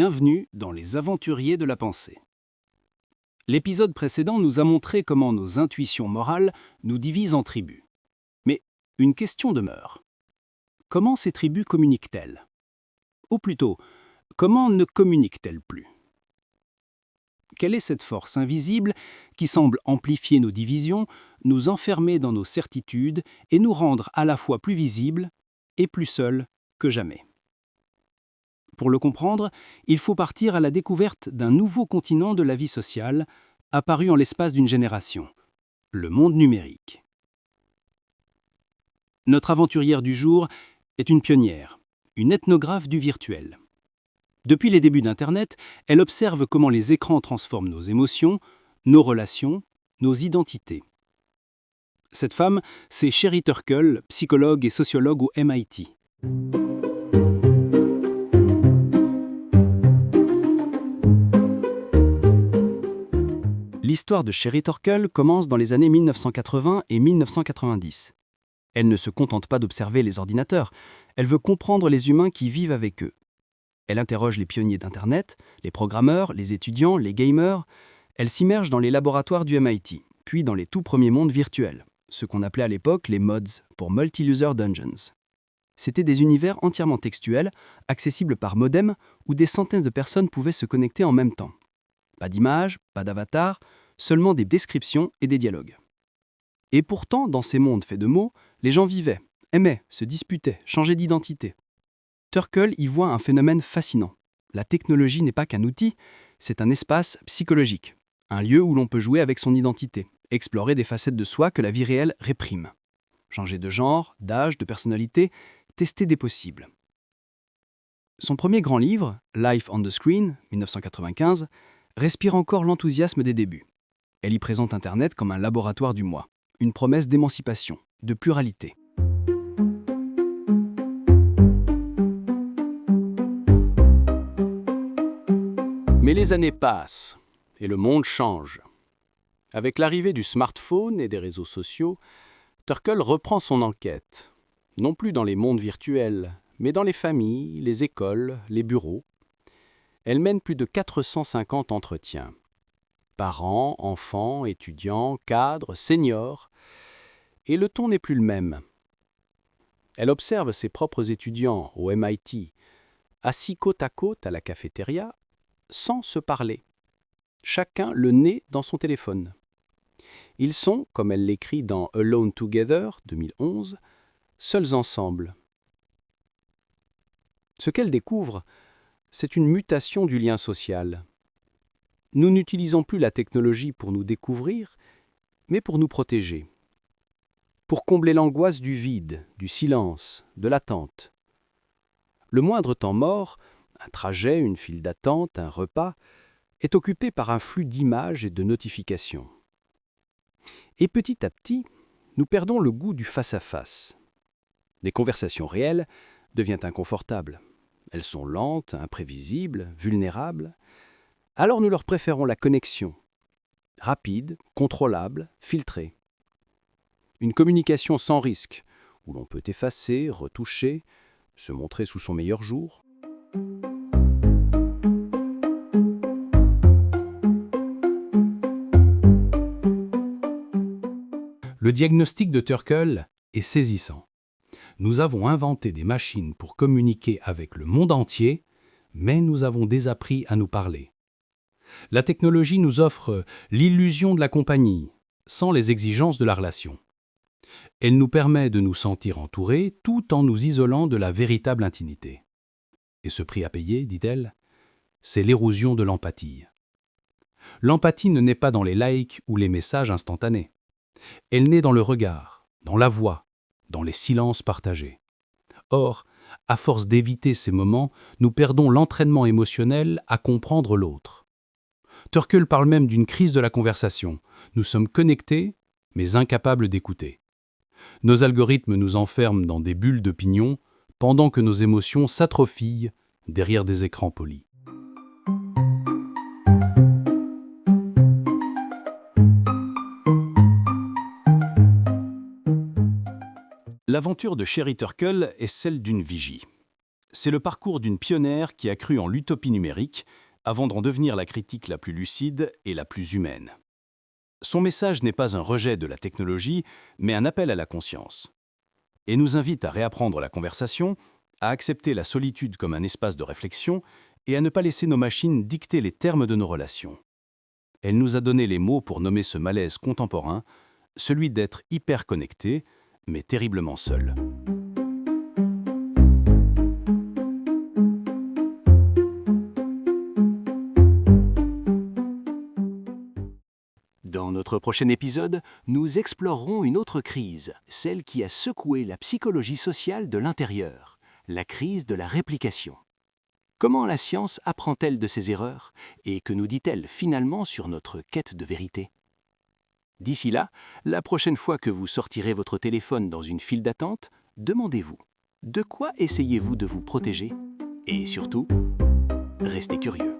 Bienvenue dans les aventuriers de la pensée. L'épisode précédent nous a montré comment nos intuitions morales nous divisent en tribus. Mais une question demeure. Comment ces tribus communiquent-elles? Ou plutôt, comment ne communiquent-elles plus? Quelle est cette force invisible qui semble amplifier nos divisions, nous enfermer dans nos certitudes et nous rendre à la fois plus visibles et plus seuls que jamais? Pour le comprendre, il faut partir à la découverte d'un nouveau continent de la vie sociale, apparu en l'espace d'une génération, le monde numérique. Notre aventurière du jour est une pionnière, une ethnographe du virtuel. Depuis les débuts d'Internet, elle observe comment les écrans transforment nos émotions, nos relations, nos identités. Cette femme, c'est Sherry Turkle, psychologue et sociologue au MIT. L'histoire de Sherry Turkle commence dans les années 1980 et 1990. Elle ne se contente pas d'observer les ordinateurs, elle veut comprendre les humains qui vivent avec eux. Elle interroge les pionniers d'Internet, les programmeurs, les étudiants, les gamers. Elle s'immerge dans les laboratoires du MIT, puis dans les tout premiers mondes virtuels, ce qu'on appelait à l'époque les mods, pour Multi-User Dungeons. C'étaient des univers entièrement textuels, accessibles par modem, où des centaines de personnes pouvaient se connecter en même temps. Pas d'images, pas d'avatar, seulement des descriptions et des dialogues. Et pourtant, dans ces mondes faits de mots, les gens vivaient, aimaient, se disputaient, changeaient d'identité. Turkle y voit un phénomène fascinant. La technologie n'est pas qu'un outil, c'est un espace psychologique, un lieu où l'on peut jouer avec son identité, explorer des facettes de soi que la vie réelle réprime. Changer de genre, d'âge, de personnalité, tester des possibles. Son premier grand livre, Life on the Screen, 1995, respire encore l'enthousiasme des débuts. Elle y présente Internet comme un laboratoire du moi, une promesse d'émancipation, de pluralité. Mais les années passent et le monde change. Avec l'arrivée du smartphone et des réseaux sociaux, Turkle reprend son enquête, non plus dans les mondes virtuels, mais dans les familles, les écoles, les bureaux. Elle mène plus de 450 entretiens. Parents, enfants, étudiants, cadres, seniors. Et le ton n'est plus le même. Elle observe ses propres étudiants au MIT, assis côte à la cafétéria, sans se parler. Chacun le nez dans son téléphone. Ils sont, comme elle l'écrit dans Alone Together, 2011, seuls ensemble. Ce qu'elle découvre, c'est une mutation du lien social. Nous n'utilisons plus la technologie pour nous découvrir, mais pour nous protéger. Pour combler l'angoisse du vide, du silence, de l'attente. Le moindre temps mort, un trajet, une file d'attente, un repas, est occupé par un flux d'images et de notifications. Et petit à petit, nous perdons le goût du face-à-face. Les conversations réelles deviennent inconfortables. Elles sont lentes, imprévisibles, vulnérables. Alors nous leur préférons la connexion, rapide, contrôlable, filtrée. Une communication sans risque, où l'on peut effacer, retoucher, se montrer sous son meilleur jour. Le diagnostic de Turkle est saisissant. Nous avons inventé des machines pour communiquer avec le monde entier, mais nous avons désappris à nous parler. La technologie nous offre l'illusion de la compagnie, sans les exigences de la relation. Elle nous permet de nous sentir entourés tout en nous isolant de la véritable intimité. Et ce prix à payer, dit-elle, c'est l'érosion de l'empathie. L'empathie ne naît pas dans les likes ou les messages instantanés. Elle naît dans le regard, dans la voix, dans les silences partagés. Or, à force d'éviter ces moments, nous perdons l'entraînement émotionnel à comprendre l'autre. Turkle parle même d'une crise de la conversation. Nous sommes connectés, mais incapables d'écouter. Nos algorithmes nous enferment dans des bulles d'opinion, pendant que nos émotions s'atrophient derrière des écrans polis. L'aventure de Sherry Turkle est celle d'une vigie. C'est le parcours d'une pionnière qui a cru en l'utopie numérique avant d'en devenir la critique la plus lucide et la plus humaine. Son message n'est pas un rejet de la technologie, mais un appel à la conscience. Et nous invite à réapprendre la conversation, à accepter la solitude comme un espace de réflexion et à ne pas laisser nos machines dicter les termes de nos relations. Elle nous a donné les mots pour nommer ce malaise contemporain, celui d'être hyper connecté, mais terriblement seul. Dans notre prochain épisode, nous explorerons une autre crise, celle qui a secoué la psychologie sociale de l'intérieur, la crise de la réplication. Comment la science apprend-elle de ses erreurs et que nous dit-elle finalement sur notre quête de vérité? D'ici là, la prochaine fois que vous sortirez votre téléphone dans une file d'attente, demandez-vous, de quoi essayez-vous de vous protéger? Et surtout, restez curieux.